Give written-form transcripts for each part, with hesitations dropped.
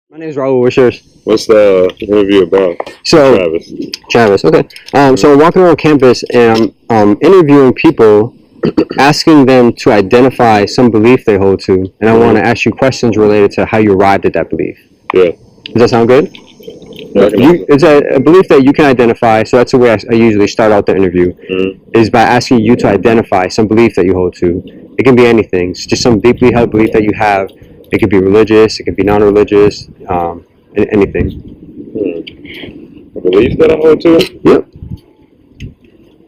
My name is Raul. What's yours? What's the interview about? So, Travis. Travis. Okay. So I'm walking around campus and I'm interviewing people, asking them to identify some belief they hold to, and I want to ask you questions related to how you arrived at that belief. Yeah. Does that sound good? Yeah, It's a belief that you can identify. So that's the way I usually start out the interview, is by asking you to identify some belief that you hold to. It can be anything. It's just some deeply held belief that you have. It could be religious. It could be non-religious. Anything. A belief that I hold to? Yep.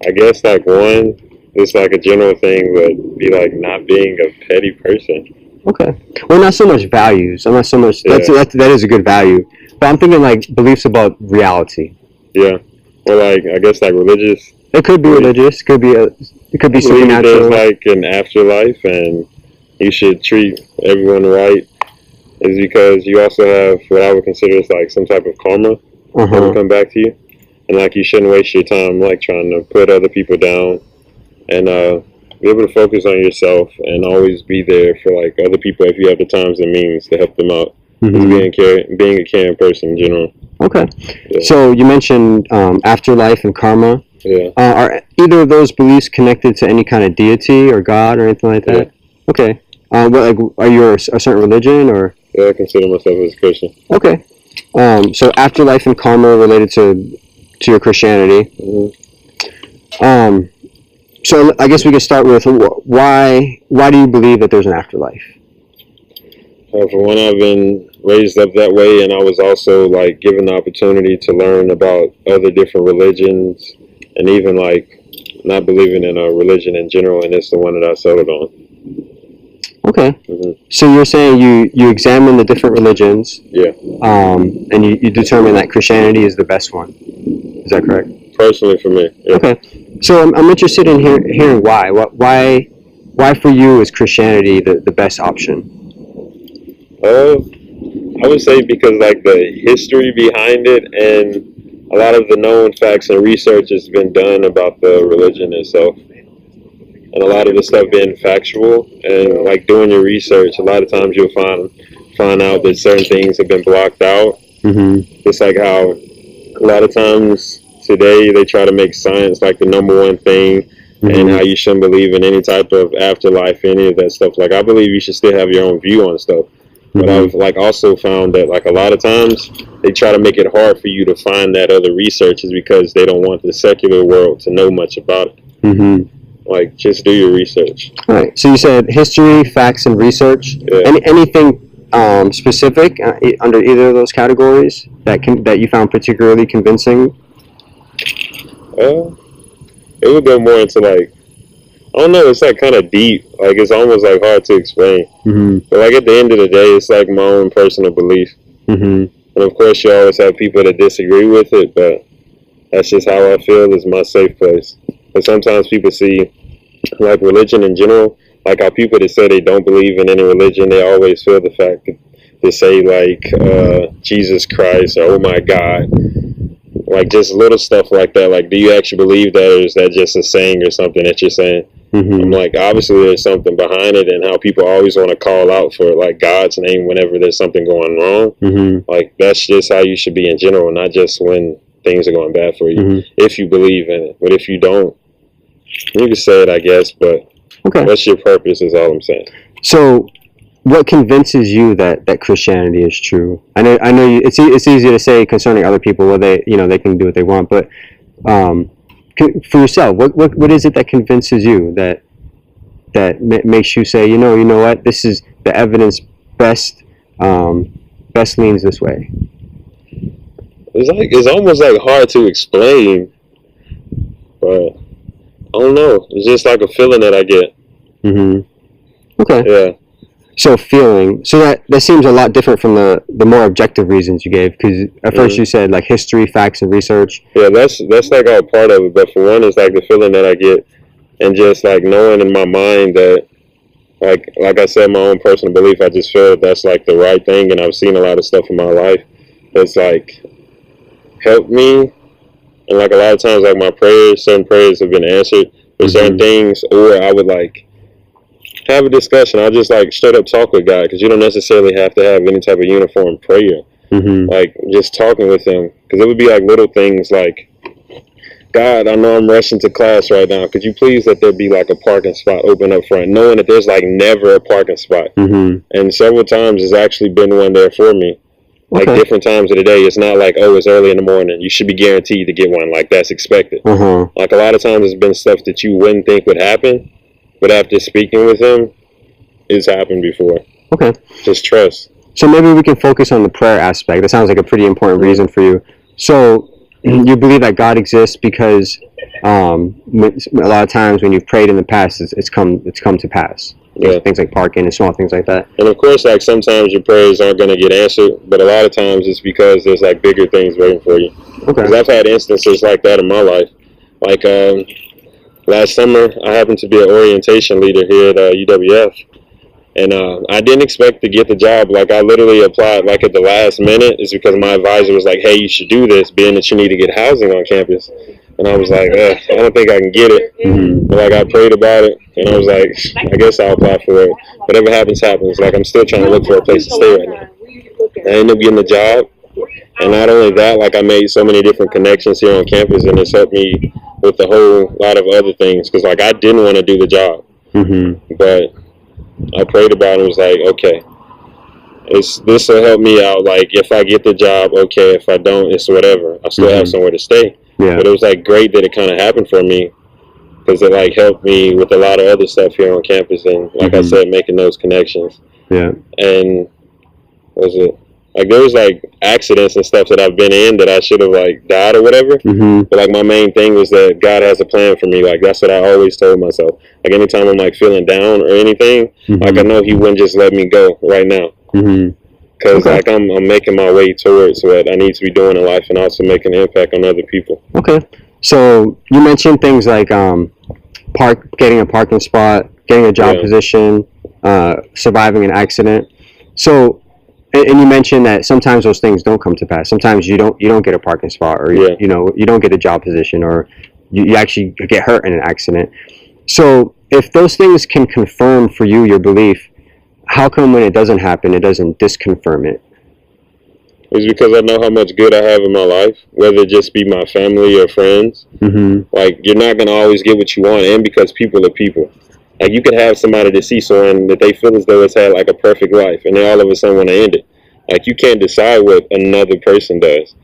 I guess like one, it's like a general thing, would be like not being a petty person. Okay. Well, not so much values. I'm not so much. Yeah. That is a good value. But I'm thinking like beliefs about reality. Yeah. Or like I guess like religious. It could be religious. It could be There's supernatural. like an afterlife, and you should treat everyone right. Is because you also have what I would consider as like some type of karma that will come back to you, and like you shouldn't waste your time like trying to put other people down, and be able to focus on yourself and always be there for like other people if you have the times and means to help them out. Being a caring person in general. Okay. Yeah. So you mentioned afterlife and karma. Yeah. Are either of those beliefs connected to any kind of deity or God or anything like that? Yeah. Okay. Like, are you a certain religion or? Yeah, I consider myself as a Christian. Okay. So afterlife and karma related to your Christianity. So I guess we could start with why do you believe that there's an afterlife? For one, I've been raised up that way, and I was also like given the opportunity to learn about other different religions, and even like not believing in a religion in general, and it's the one that I settled on. Okay. So you're saying you examine the different religions. Yeah. And you determine that Christianity is the best one. Is that correct? Personally, for me. Yeah. Okay. So I'm interested in hearing why. Why for you is Christianity the best option? I would say because like the history behind it and a lot of the known facts and research has been done about the religion itself. And a lot of the stuff being factual and like doing your research, a lot of times you'll find out that certain things have been blocked out. It's like how a lot of times today they try to make science like the number one thing, and how you shouldn't believe in any type of afterlife, any of that stuff. Like I believe you should still have your own view on stuff. But I've like also found that like a lot of times they try to make it hard for you to find that other research is because they don't want the secular world to know much about it. Like, just do your research. All right. So you said history, facts, and research. Yeah. Anything specific under either of those categories that you found particularly convincing? It would go more into like, I don't know, it's like kind of deep. Like, it's almost like hard to explain. But like at the end of the day, it's like my own personal belief. And of course, you always have people that disagree with it, but that's just how I feel is my safe place. But sometimes people see like religion in general, like how people that say they don't believe in any religion, they always feel the fact that they say like Jesus Christ or oh my God, like just little stuff like that. Like, do you actually believe that, or is that just a saying or something that you're saying? I'm like, obviously there's something behind it, and how people always want to call out for like God's name whenever there's something going wrong. Like that's just how you should be in general, not just when things are going bad for you. If you believe in it, but if you don't, you can say it, I guess, but what's your purpose is all I'm saying. So what convinces you that Christianity is true? I know it's easy to say concerning other people, where they can do what they want, but for yourself, what is it that convinces you that makes you say, you know what, this is the evidence best leans this way? It's almost like hard to explain, but I don't know. It's just like a feeling that I get. Okay. Yeah. So feeling. So that seems a lot different from the more objective reasons you gave. Because at first you said like history, facts, and research. Yeah, that's like all part of it. But for one, it's like the feeling that I get, and just like knowing in my mind that, like I said, my own personal belief. I just feel that's like the right thing, and I've seen a lot of stuff in my life that's like helped me. And like a lot of times, like my prayers, certain prayers have been answered for certain things, or I would like have a discussion. I'll just like straight up talk with God, because you don't necessarily have to have any type of uniform prayer. like just talking with him, because it would be like little things like, God, I know I'm rushing to class right now. Could you please let there be like a parking spot open up front, knowing that there's like never a parking spot. And several times there's actually been one there for me. Like different times of the day. It's not like, oh, it's early in the morning, you should be guaranteed to get one. Like that's expected. Like a lot of times it's been stuff that you wouldn't think would happen, but after speaking with him, it's happened before. Just trust. So maybe we can focus on the prayer aspect. That sounds like a pretty important reason for you. So you believe that God exists because a lot of times when you've prayed in the past, it's come to pass. Things like parking and small things like that. And of course, like sometimes your prayers aren't going to get answered, but a lot of times it's because there's like bigger things waiting for you. Because I've had instances like that in my life. Like last summer, I happened to be an orientation leader here at UWF. And I didn't expect to get the job. Like I literally applied like at the last minute. It's because my advisor was like, hey, you should do this, being that you need to get housing on campus. And I was like, I don't think I can get it. But like I prayed about it, and I was like, I guess I'll apply for it. Whatever happens, happens. Like I'm still trying to look for a place to stay right now. I ended up getting the job. And not only that, like I made so many different connections here on campus, and it's helped me with a whole lot of other things. Because like I didn't want to do the job. But I prayed about it and was like, okay, this will help me out. Like, if I get the job, okay. If I don't, it's whatever. I still have somewhere to stay. But it was, like, great that it kind of happened for me, because it, like, helped me with a lot of other stuff here on campus. And, like I said, making those connections. And, what was it? Like, there was, like, accidents and stuff that I've been in that I should have, like, died or whatever. But, like, my main thing was that God has a plan for me. Like, that's what I always told myself. Like, anytime I'm, like, feeling down or anything, like, I know he wouldn't just let me go right now. Because, like, I'm making my way towards what I need to be doing in life, and also making an impact on other people. So, you mentioned things like getting a parking spot, getting a job position, surviving an accident. So, and you mentioned that sometimes those things don't come to pass. Sometimes you don't get a parking spot, or you don't get a job position, or you actually get hurt in an accident. So if those things can confirm for you your belief, how come when it doesn't happen, it doesn't disconfirm it? It's because I know how much good I have in my life, whether it just be my family or friends. Like, you're not going to always get what you want, and because people are people. Like, you could have somebody that sees someone that they feel as though it's had, like, a perfect life, and they all of a sudden want to end it. Like, you can't decide what another person does.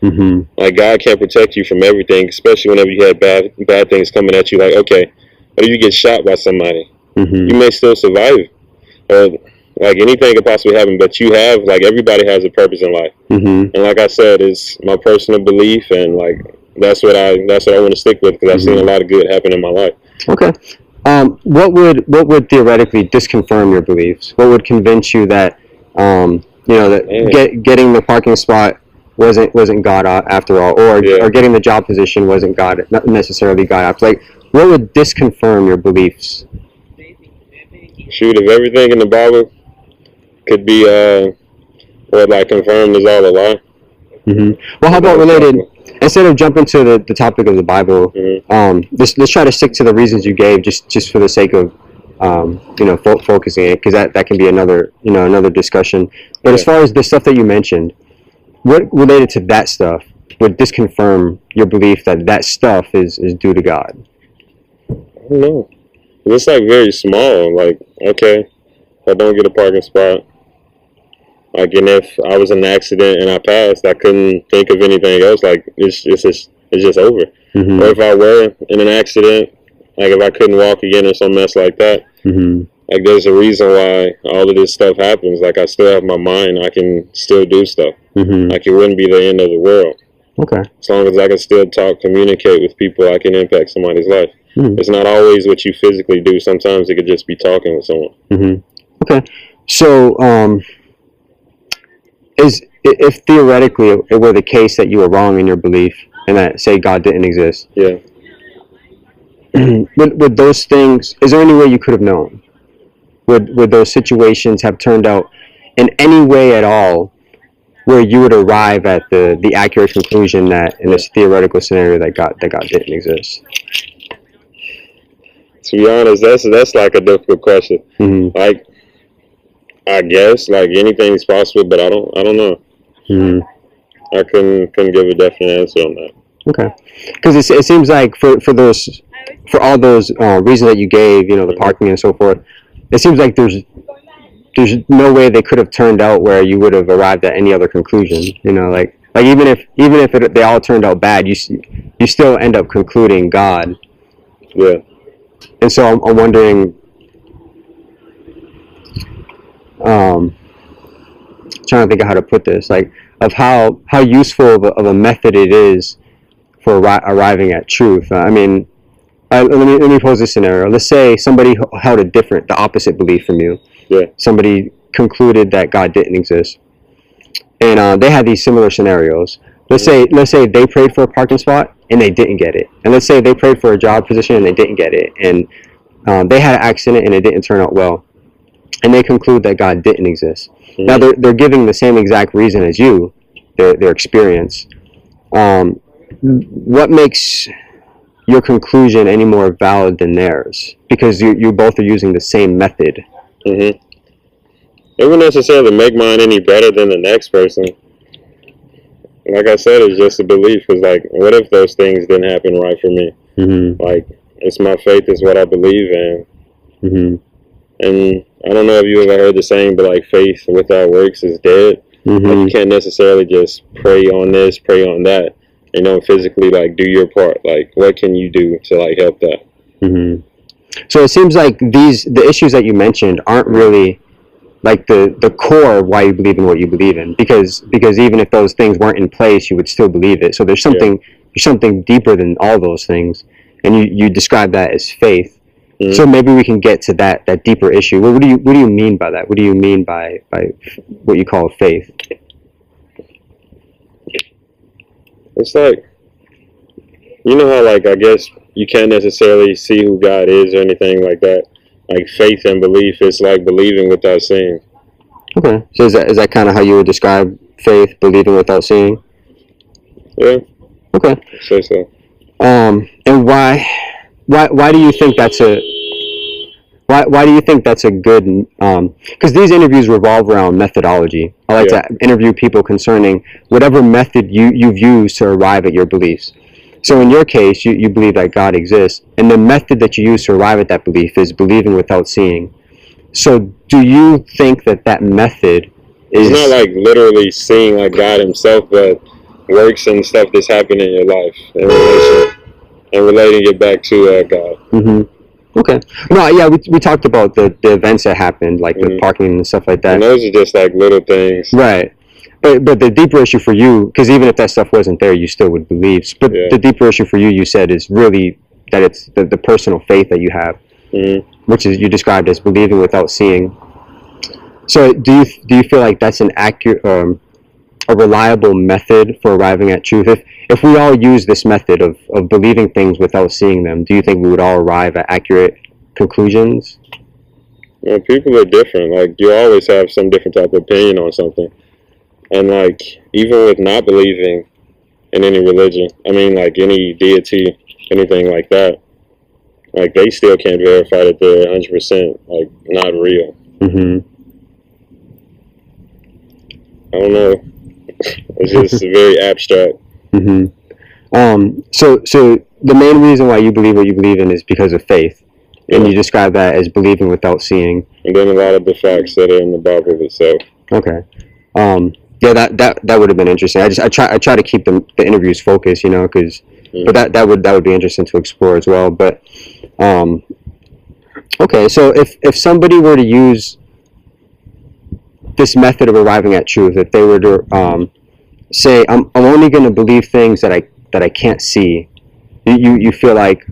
Like, God can't protect you from everything, especially whenever you have bad things coming at you. Like, okay, what if you get shot by somebody? You may still survive. Or, like, anything could possibly happen, but you have, like, everybody has a purpose in life. And like I said, it's my personal belief, and, like, that's what I want to stick with, because I've seen a lot of good happen in my life. What would theoretically disconfirm your beliefs? What would convince you that getting the parking spot wasn't God after all, or getting the job position wasn't God, not necessarily God after? Like, what would disconfirm your beliefs? Shoot, if everything in the Bible could be what like confirmed is all a lie. Well, how about related? Instead of jumping to the topic of the Bible, let's try to stick to the reasons you gave, just for the sake of focusing it, because that can be another discussion. But as far as the stuff that you mentioned, what related to that stuff would disconfirm your belief that stuff is due to God? I don't know. It's like very small. Like, okay, if I don't get a parking spot, like, and if I was in an accident and I passed, I couldn't think of anything else. Like, it's just over. Or if I were in an accident, like if I couldn't walk again or some mess like that, like there's a reason why all of this stuff happens. Like, I still have my mind. I can still do stuff. Like, it wouldn't be the end of the world. As long as I can still talk, communicate with people, I can impact somebody's life. It's not always what you physically do. Sometimes it could just be talking with someone. So, if theoretically it were the case that you were wrong in your belief, and that, say, God didn't exist, would those things, is there any way you could have known? Would those situations have turned out in any way at all where you would arrive at the accurate conclusion that in this theoretical scenario that God didn't exist? To be honest, that's like a difficult question. Like, I guess like anything's possible, but I don't know. I couldn't give a definite answer on that. Okay, because it seems like for all those reasons that you gave, you know, the parking and so forth, it seems like there's no way they could have turned out where you would have arrived at any other conclusion. You know, like even if they all turned out bad, you still end up concluding God. Yeah. And so I'm wondering, trying to think of how to put this, like of how useful of a method it is for arriving at truth. I mean, let me pose this scenario. Let's say somebody held the opposite belief from you. Yeah. Somebody concluded that God didn't exist, and they had these similar scenarios. Let's say they prayed for a parking spot and they didn't get it, and let's say they prayed for a job position and they didn't get it, and they had an accident and it didn't turn out well, and they conclude that God didn't exist. Mm-hmm. Now they're giving the same exact reason as you, their experience. What makes your conclusion any more valid than theirs? Because you both are using the same method. Mm-hmm. It wouldn't necessarily make mine any better than the next person. Like I said, it's just a belief. Because, like, what if those things didn't happen right for me? Mm-hmm. Like, it's my faith, it's what I believe in. Mm-hmm. And I don't know if you ever heard the saying, but, like, faith without works is dead. Mm-hmm. Like, you can't necessarily just pray on this, pray on that, and don't physically, like, do your part. Like, what can you do to, like, help that? Mm-hmm. So it seems like the issues that you mentioned aren't really like the core of why you believe in what you believe in, because even if those things weren't in place, you would still believe it. So there's something deeper than all those things, and you describe that as faith. Mm-hmm. So maybe we can get to that deeper issue. What do you mean by that? What do you mean by what you call faith? It's like, you know how, like, I guess you can't necessarily see who God is or anything like that. Like, faith and belief, it's like believing without seeing. Okay. So is that kind of how you would describe faith, believing without seeing? Yeah. Okay. Say so. And why do you think that's why do you think that's a good, because these interviews revolve around methodology. I like to interview people concerning whatever method you've used to arrive at your beliefs. So in your case, you believe that God exists, and the method that you use to arrive at that belief is believing without seeing. So do you think that method is... It's not like literally seeing like God himself, but works and stuff that's happened in your life and relating it back to God. Mm-hmm. Okay. No, yeah, we talked about the events that happened, like the parking and stuff like that. And those are just like little things. Right. But the deeper issue for you, because even if that stuff wasn't there, you still would believe. But the deeper issue for you, you said, is really that it's the personal faith that you have, which is you described as believing without seeing. So do you feel like that's an accurate, a reliable method for arriving at truth? If we all use this method of believing things without seeing them, do you think we would all arrive at accurate conclusions? Well, people are different. Like, you always have some different type of opinion on something. And, like, even with not believing in any religion, I mean, like, any deity, anything like that, like, they still can't verify that they're 100%, like, not real. Mm-hmm. I don't know. It's just very abstract. Mm-hmm. So the main reason why you believe what you believe in is because of faith. And you describe that as believing without seeing. And then a lot of the facts that are in the Bible itself. Okay. Yeah, that would have been interesting. I try to keep the interviews focused, you know, because but that would be interesting to explore as well. But okay, so if somebody were to use this method of arriving at truth, if they were to say, I'm only going to believe things that I can't see, you feel like,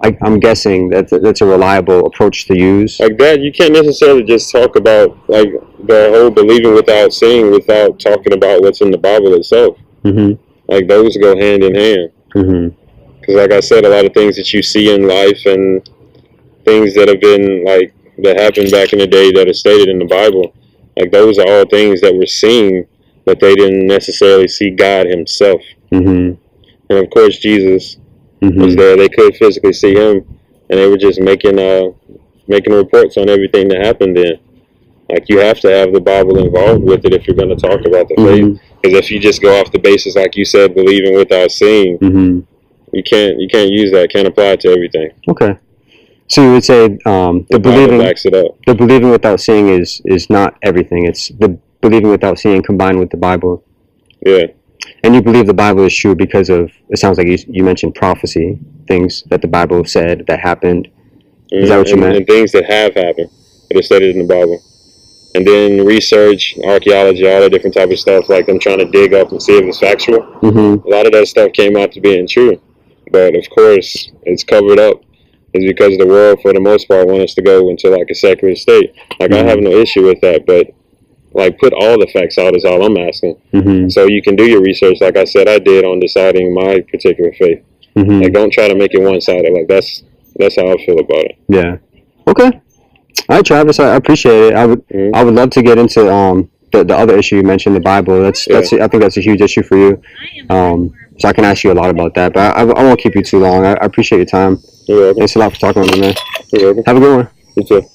I'm guessing that's a reliable approach to use. Like that, you can't necessarily just talk about like the whole believing without seeing without talking about what's in the Bible itself. Mm-hmm. Like those go hand in hand. Because like I said, a lot of things that you see in life and things that have been like that happened back in the day that are stated in the Bible, like those are all things that were seen, but they didn't necessarily see God himself. And of course, Jesus was there. They could physically see him, and they were just making reports on everything that happened then. Like, you have to have the Bible involved with it if you're going to talk about the faith. Because if you just go off the basis, like you said, believing without seeing, you can't use that. Can't apply it to everything. Okay. So you would say the believing without seeing is not everything. It's the believing without seeing combined with the Bible. Yeah. And you believe the Bible is true because of, it sounds like you mentioned prophecy, things that the Bible said that happened. Is that what you meant? And things that have happened that are stated in the Bible. And then research, archaeology, all the different type of stuff, like them trying to dig up and see if it's factual. A lot of that stuff came out to being true. But of course, it's covered up. It's because the world, for the most part, wants us to go into like a secular state. Like, I have no issue with that, but like, put all the facts out is all I'm asking. So you can do your research, like I said I did, on deciding my particular faith. Like, don't try to make it one-sided. Like, that's how I feel about it. Yeah. Okay. All right, Travis. I appreciate it. I would love to get into the other issue you mentioned, the Bible. I think that's a huge issue for you. So I can ask you a lot about that, but I won't keep you too long. I appreciate your time. You're welcome. Thanks a lot for talking with me, man. You're welcome. Have a good one. You too.